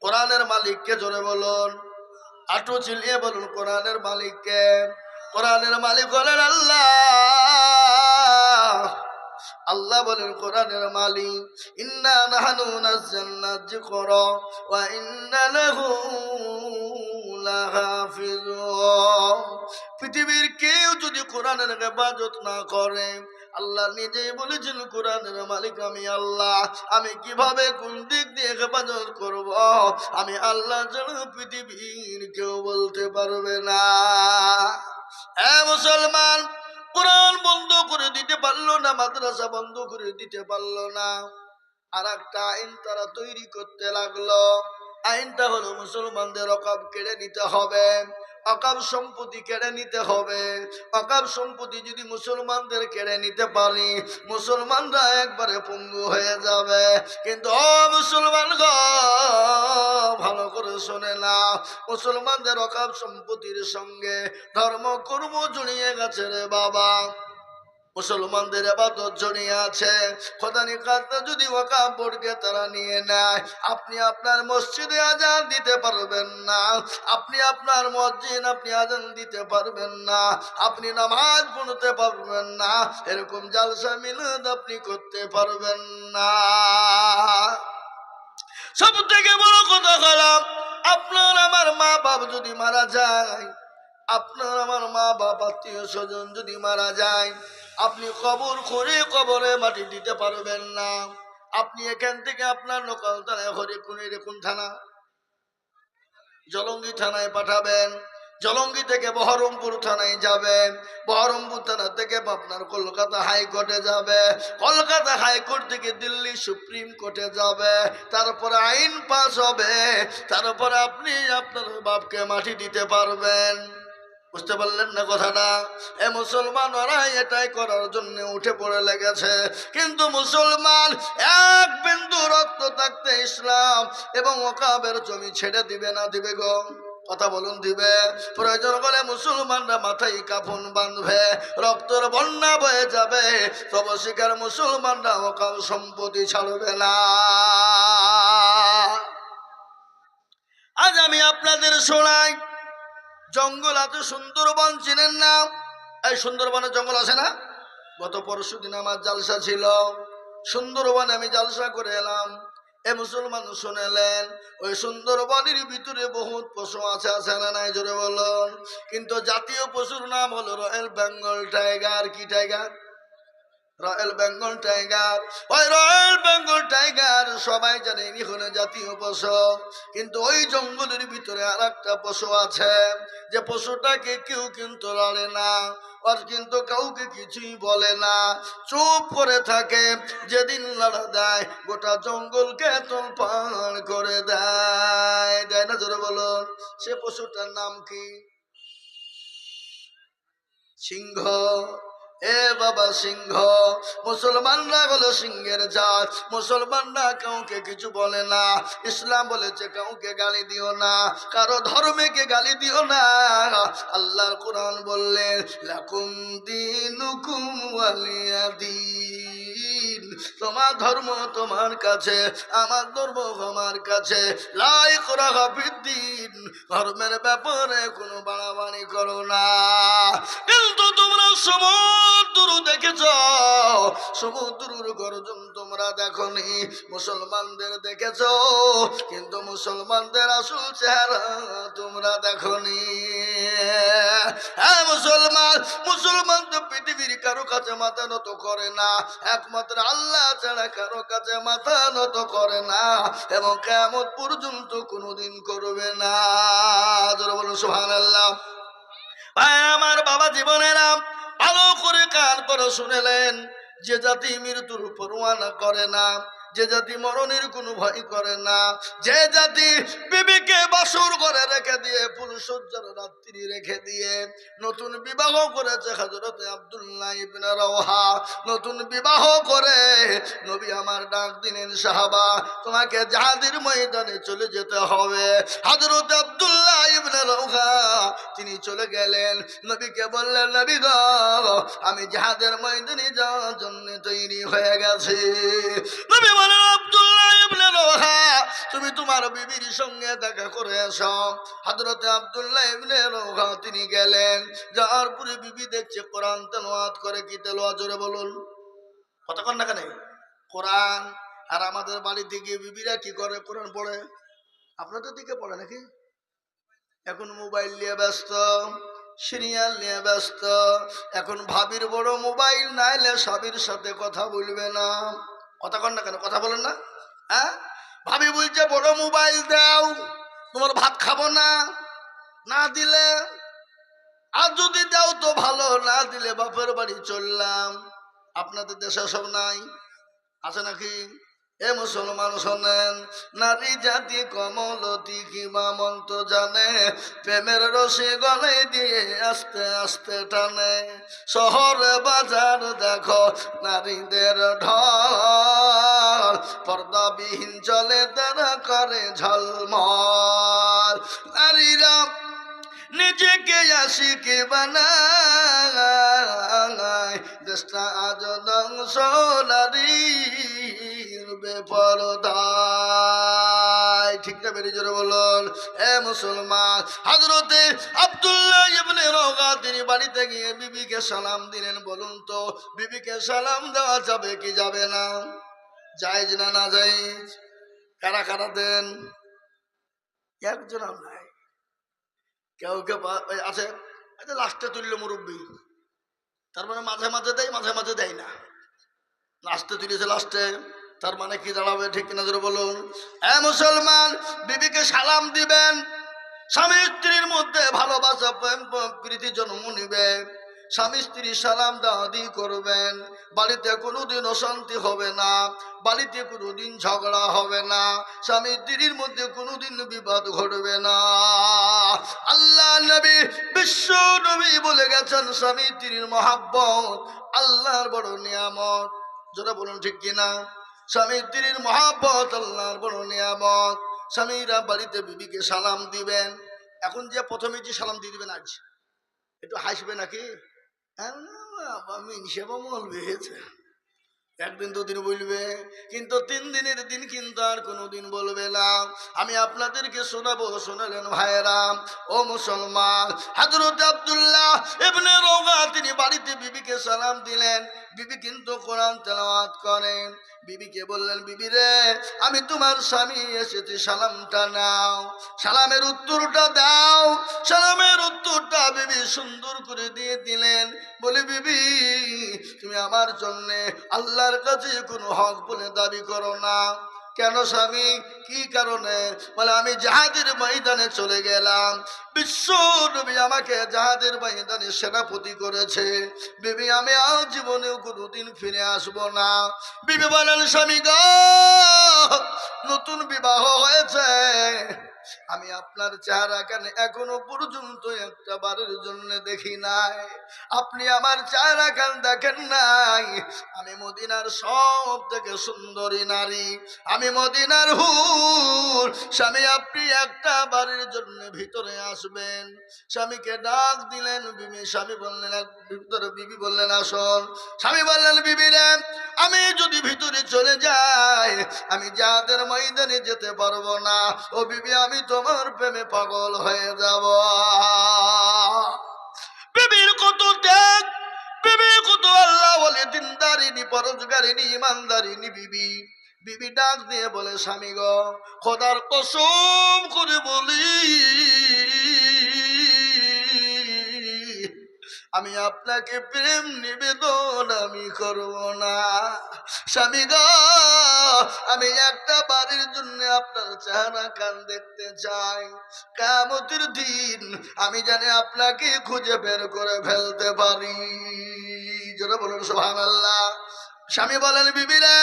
কোরআনের মালিককে জোরে বলুন, আটু চিলিয়ে বলুন কোরআনের মালিককে। কোরআনের মালিক হলেন আল্লাহ। আল্লাহ বলেন কোরআনের মালিক, ইন্না নাহনু নাযালনা যিকরা ওয়া ইন্না লাহু লাহাফিজুন। পৃথিবীর কেউ যদি কোরআনের ইবাদত না করে, আল্লাহ নিজেই বলেছেন কোরআনের মালিক আমি আল্লাহ। আমি কিভাবে কোন দিক দিয়ে হেফাজত করব, আমি আল্লাহ ছাড়া পৃথিবীর কেউ বলতে পারবে না। মুসলমান, কোরআন বন্ধ করে দিতে পারলো না, মাদ্রাসা বন্ধ করে দিতে পারলো না। আর একটা আইন তারা তৈরি করতে লাগলো। আইনটা হলো মুসলমানদের ওয়াকফ কেড়ে নিতে হবে, ওয়াকফ সম্পত্তি কেড়ে নিতে হবে। ওয়াকফ সম্পত্তি যদি মুসলমানদের কেড়ে নিতে পারি, মুসলমানরা একবারে পঙ্গু হয়ে যাবে। কিন্তু ও মুসলমান গো, ভালো করে শোনে না, মুসলমানদের ওয়াকফ সম্পত্তির সঙ্গে ধর্ম কর্ম জড়িয়ে গেছে রে বাবা। মুসলমানদের ইবাদত জড়িয়ে আছে। খোদানি কাজটা যদি ওয়াকফ বোর্ডকে তারা নিয়ে নেয়, আপনি আপনার মসজিদে আজান দিতে পারবেন না, আপনি আপনার মসজিদ আপনি আজান দিতে পারবেন না, আপনি নামাজ পড়তে পারবেন না, এরকম জালসা মিলাদ আপনি করতে পারবেন না। সব থেকে বড় কথা হলো, আপনার আমার মা বাপ যদি মারা যায়, আপনার আমার মা বাপ আত্মীয় স্বজন যদি মারা যায়, আপনি কবর করে কবরে মাটি দিতে পারবেন না। আপনি এখান থেকে আপনার লোকাল থানায়, হরিকুনির কোন থানা, জলঙ্গি থানায় পাঠাবেন, জলঙ্গি থেকে বহরমপুর থানায় যাবে, বহরমপুর থানা থেকে আপনার কলকাতা হাইকোর্টে যাবে, কলকাতা হাইকোর্ট থেকে দিল্লি সুপ্রিম কোর্টে যাবে, তারপরে আইন পাস হবে, তারপরে আপনি আপনার বাপকে মাটি দিতে পারবেন। বুঝতে পারলেন না কথাটা? এ মুসলমান, ওরা এটাই করার জন্য উঠে পড়ে লেগেছে। কিন্তু মুসলমান এক বিন্দু রক্ত থাকতে ইসলাম এবং ওয়াকফের জমি ছেড়ে দিবে না দিবে গো? কথা বলুন, দিবে? প্রয়োজন হলে মুসলমানরা মাথায় কাফন বাঁধবে, রক্তর বন্যা বয়ে যাবে, তবে শিকার মুসলমানরা ওয়াকফ সম্পত্তি ছাড়বে না। আজ আমি আপনাদের শোনাই, জঙ্গল আছে, সুন্দরবন চিনেন না? এই সুন্দরবনে জঙ্গল আছে না? গত পরশু দিন আমার জালসা ছিল, সুন্দরবনে আমি জালসা করে এলাম। এ মুসলমান শুনেলেন, ওই সুন্দরবনের ভিতরে বহুত পশু আছে, আছে না নাই জোরে বলুন? কিন্তু জাতীয় পশুর নাম হলো রয়্যাল বেঙ্গল টাইগার। কি টাইগার? Royal Bengal tiger. ওই রয়্যাল বেঙ্গল টাইগার সবাই জানে ইনি হলো জাতীয় পশু। কিন্তু ওই জঙ্গলের ভিতরে আর একটা পশু আছে, যে পশুটাকে কেউ কিন্তু লড়ে না, আর কিন্তু কাউকে কিছুই বলে না, চুপ করে থাকে। যেদিন লড়া দেয়, গোটা জঙ্গলকে তোলপাড় করে দেয়। দেয় না জোরে বলুন? সে পশুটার নাম কি? সিংহ। এ বাবা, সিংহ। মুসলমানরা হলো সিংহের জাত। মুসলমানরা কাউকে কিছু বলে না। ইসলাম বলেছে কাউকে গালি দিও না, কারো ধর্মকে গালি দিও না। আল্লাহর কোরআন বললেন, লাকুম দীনুকুম ওয়ালিয়া দীন। তোমার ধর্ম তোমার কাছে, আমার ধর্ম আমার কাছে। লা ইকরাহা ফিদ্দীন। ধর্মের ব্যাপারে কোনো বাড়াবাড়ি করো না। কিন্তু তোমরা সমুদ্র দেখেছ, সমুদ্রের গর্জন তোমরা দেখনি, মুসলমানদের দেখেছ, কিন্তু মুসলমানদের আসল চেহারা তোমরা দেখনি। হ্যাঁ মুসলমান, মুসলমান তো পৃথিবীর কারো কাছে মাথা নত করে না, একমাত্র আল্লাহ ছাড়া কারো কাছে মাথা নত করে না, এবং কিয়ামত পর্যন্ত কোনোদিন করবে না। জোরে বলুন সুবহানাল্লাহ। ভাই আমার, বাবা জীবনেরা, ভালো করে কান করে শুনেলেন, যে জাতি মৃত্যুর পরোয়া করে না, যে জাতি মরণের কোনো ভয় করে না, যে জাতি বিবিকে বাসর করে রেখে দিয়ে, ফুলসজ্জার রাত্রি রেখে দিয়ে নতুন বিবাহ করেছে হযরত আব্দুল্লাহ ইবনে রাওহা, নতুন বিবাহ করে নবী আমার ডাক দিলেন, সাহাবা তোমাকে জিহাদের ময়দানে চলে যেতে হবে। হযরত আব্দুল্লাহ ইবনে রাওহা তিনি চলে গেলেন, নবীকে বললেন, নবী গো, আমি জিহাদের ময়দানে যাওয়ার জন্য তৈরি হয়ে গেছি। নবী বলেন, আব্দুল্লাহ ইবনে রওহা, তুমি তোমার বিবির সঙ্গে দেখা করে এসো। হযরতে আব্দুল্লাহ ইবনে রওহা তিনি গেলেন, যাওয়ার পরে বিবি দেখছে কোরআন তেলাওয়াত করে। কি তেলাওয়াত জোরে বলুন, কতক্ষণ না কেন কোরআন। আর আমাদের বাড়িতে গিয়ে বিবিরা কি করে, কোরআন পড়ে। আপনাদের দিকে পড়ে নাকি? এখন মোবাইল নিয়ে ব্যস্ত, সিরিয়াল নিয়ে ব্যস্ত। এখন ভাবির বড় মোবাইল, নাইলে স্বামীর সাথে কথা বলবে না। কথা কন না কেন, কথা বলেন না? হ্যাঁ, ভাবি বলছে বড় মোবাইল দাও, তোমার ভাত খাবো না। না দিলে, আর যদি দাও তো ভালো, না দিলে বাপের বাড়ি চললাম। আপনাদের দেশে সব নাই, আছে নাকি? এ মুসলমান শোনেন, নারী জাতি কমলতি কিবা মন্ত্র জানে, প্রেমের রশি গলে দিয়ে আস্তে আস্তে টানে। শহরে বাজার দেখো নারীদের ঢল, পর্দাবিহীন চলে তারা করে ঝলমল। নারীরা নিজেকে আশিকি বানায়, দেশটা আজ ধ্বংস নারীর বেপরদায়। ঠিক না বেরিয়ে জোরে বলুন এ মুসলমান। হযরতে আব্দুল্লাহ ইবনে রওহা তিনি বাড়িতে গিয়ে বিবিকে সালাম দিলেন। বলুন তো, বিবিকে সালাম দেওয়া যাবে কি যাবে না? জায়েজ না না জায়েজ? কারা কারা দেন? একজন নাই, কেউ কেউ আছে লাস্টে তুললো মুরব্বী, তার মানে মাঝে মাঝে দেয়, মাঝে মাঝে দেয় না। লাস্টে তুলেছে, লাস্টে, তার মানে কি দাঁড়াবে? ঠিক কিনা জোরে বলুন। হ্যাঁ মুসলমান, বিবিকে সালাম দিবেন। স্বামী স্ত্রীর মধ্যে ভালোবাসা প্রেম প্রীতি জন্ম নিবে। স্বামী স্ত্রী সালাম দাদি করবেন। বাড়িতে কোনোদিন অশান্তি হবে না, বাড়িতে কোনোদিন ঝগড়া হবে না, স্বামী স্ত্রীর মধ্যে কোনোদিন বিবাদ ঘটবে না। আল্লাহ নবী, বিশ্ব নবী বলে গেছেন, স্বামী স্ত্রীর মহাব্বত আল্লাহর বড় নিয়ামত। যেটা বলুন ঠিক কিনা? স্বামী স্ত্রীর মহাব্বত আল্লাহর বড় নিয়ামত। স্বামীরা বাড়িতে বিবিকে সালাম দিবেন। এখন যে প্রথমে যে সালাম দিয়ে দিবেন, আজ একটু হাসবে নাকি? আমি হিসেবে বলবে, একদিন দুদিন বলবে, কিন্তু 3 দিনের দিন কিন্তু আর কোনোদিন বলবে না। আমি আপনাদেরকে শোনাবো, শোনালেন ভাইয়েরা ও মুসলমান। হযরত আব্দুল্লাহ ইবনে রওহা তিনি বাড়িতে বিবিকে সালাম দিলেন। বিবি কিন্তু কোরআন তেলাওয়াত করেন। বিবিকে বললেন, বিবি রে, আমি তোমার স্বামী এসেছি, সালামটা নাও, সালামের উত্তরটা দাও। সালামের উত্তরটা বিবি সুন্দর করে দিয়ে দিলেন। বলে, বিবি তুমি আমার জন্যে আল্লাহর কাছে কোনো হক বলে দাবি করো না। কেন স্বামী, কি কারণে? বলে, আমি জিহাদের ময়দানে চলে গেলাম, বিশ্ব নবী আমাকে জিহাদের ময়দানে সেনাপতি করেছে। বিবি আমি আর জীবনেও কোনোদিন ফিরে আসবো না। বিবি বলেন, স্বামী গো, নতুন বিবাহ হয়েছে, আমি আপনার চেহারা কেন এখনো পর্যন্ত একটা বারের জন্য দেখি নাই। আপনি আমার চেহারা কেন দেখেন নাই? আমি মদিনার সব থেকে সুন্দরী নারী, আমি মদিনার হুর। স্বামী আপনি একটা বারের জন্য ভিতরে আসবেন। স্বামীকে ডাক দিলেন। বিবি, স্বামী বললেন ভিতরে, বিবি বললেন আসুন। স্বামী বললেন, বিবি রে, আমি যদি ভিতরে চলে যাই, আমি জিহাদের ময়দানে যেতে পারবো না। ও বিবি, আমি তোমার প্রেমে পাগল হয়ে যাব। বিবির কত ত্যাগ, বিবির কত আল্লাহ বলে দিনদারিনী, পরোজগারিনী, ইমানদারিনী বিবি। বিবি ডাক দিয়ে বলে, স্বামী গো, খোদার কসম করে বলি, আমি আপনাকে প্রেম নিবেদন আমি করব না। স্বামী গো, আমি একটা বাড়ির জন্য আপনার চেহারা কান দেখতে চাই। কিয়ামতের দিন আমি জানি আপনাকে খুঁজে বের করে ফেলতে পারি। যারা বলুন সুবহানাল্লাহ। স্বামী বলেন, বিবি রে,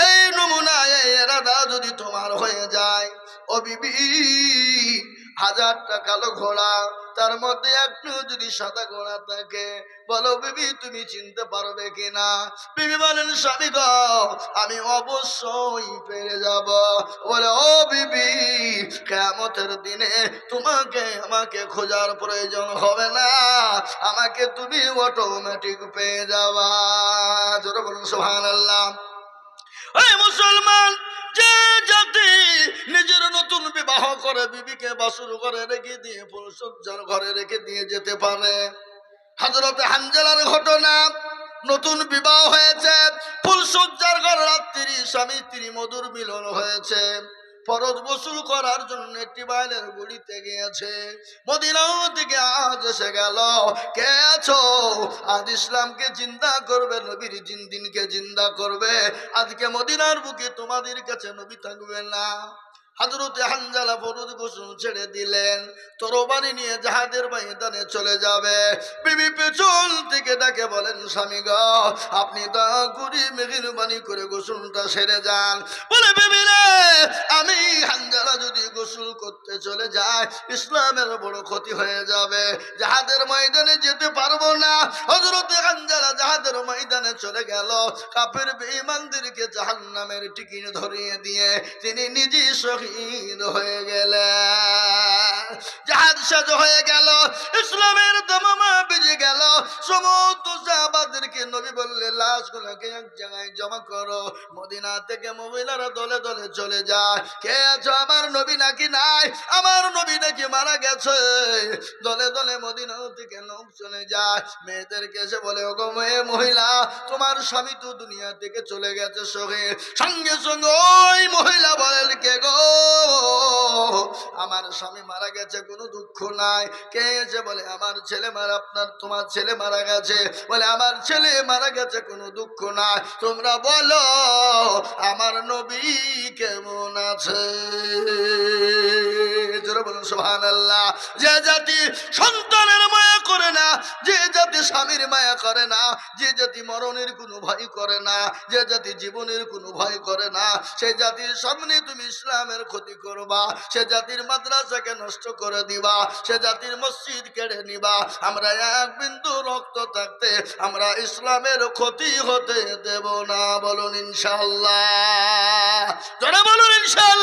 এই নমুনা, এই এরাদা যদি তোমার হয়ে যায়, ও বিবি, 1000টা কালো ঘোড়া, তার মধ্যে একটু যদি সাদা ঘোড়া থাকে, বলো বিবি তুমি চিনতে পারবে কিনা? বিবি বলেন, স্বামী গো, আমি অবশ্যই পেরে যাব। বলে, ও বিবি, কিয়ামতের দিনে তোমাকে আমাকে খোঁজার প্রয়োজন হবে না, আমাকে তুমি অটোমেটিক পেয়ে যাবা। জোরে বলুন সুবহানাল্লাহ। এই মুসলমান, যে জাতি নিজের নতুন বিবাহ করে বিবিকে বাসুর ঘরে রেখে দিয়ে ফুলসজ্জার ঘরে রেখে দিয়ে যেতে পারে। হযরতে হানজালার ঘটনা, নতুন বিবাহ হয়েছে, ফুলসজ্জার ঘরে রাত্রি স্বামী স্ত্রী মধুর মিলন হয়েছে, ফরজ গোসল করার জন্য একটি বাইরের গুড়িতে গিয়েছে, মদিনা থেকে আজ এসে গেল। কে আছো? আজ ইসলামকে জিন্দা করবে, নবীর দিনকে জিন্দা করবে। আজকে মদিনার বুকে তোমাদের কাছে নবী থাকবে না। হযরতে হানজালা ফরজ গোসল ছেড়ে দিলেন, তরবারি নিয়ে জাহাদের ময়দানে চলে যাবে। বিবি পেছন থেকে ডাকে বলেন, স্বামী গো, আপনি দয়া করে মেহেরবানি করে গোসলটা সেরে যান। বলে, বিবি রে, আমি হানজালা যদি গোসল করতে চলে যাই ইসলামের বড় ক্ষতি হয়ে যাবে, জাহাদের ময়দানে যেতে পারবো না। হযরতে হানজালা জাহাদের ময়দানে চলে গেল। কাফের বেঈমানদেরকে জাহান্নামের টিকিট ধরিয়ে দিয়ে তিনি নিজে শহীদ হয়ে গেলেন। জাহাজ শেষ হয়ে গেল, ইসলামের দামামা বেজে গেল। সমস্ত সাহাবাদেরকে নবী বললে, লাশগুলোকে এক জায়গায় জমা করো। মদিনা থেকে মহিলারা দলে দলে চলে যায়। কে আছো? আমার নবী নাকি নাই? আমার নবী নাকি মারা গেছে? দলে দলে মদিনা থেকে লোক চলে যায়। মেয়েদেরকে এসে বলে, ওগো মেয়ে মহিলা, তোমার স্বামী তো দুনিয়া থেকে চলে গেছে শহীদ। সঙ্গে সঙ্গে ওই মহিলা বলেন, কে গো? আমার স্বামী মারা গেছে, কোনো দুঃখ নাই। কে এসে বলে, আমার ছেলে মারা, তোমার ছেলে মারা গেছে। বলে, আমার ছেলে মারা গেছে, কোনো দুঃখ নাই। তোমরা বলো আমার নবী কেমন আছে? জোরে বলুন সুবহানাল্লাহ। যে জাতি সন্তানের মায়া করে না, যে জাতি স্বামীর মায়া করে না, যে জাতি মরণের কোনো ভয় করে না, যে জাতি জীবনের কোনো ভয় করে না, সেই জাতির সামনে তুমি ইসলামের ক্ষতি করবা, সে জাতির মাদ্রাসাকে নষ্ট করে দিবা, সে জাতির মসজিদ কেড়ে নিবা। আমরা এক বিন্দু রক্ত থাকতে আমরা ইসলামের ক্ষতি হতে দেব না। বলুন ইনশাআল্লাহ। যারা বলুন ইনশাআল্লাহ।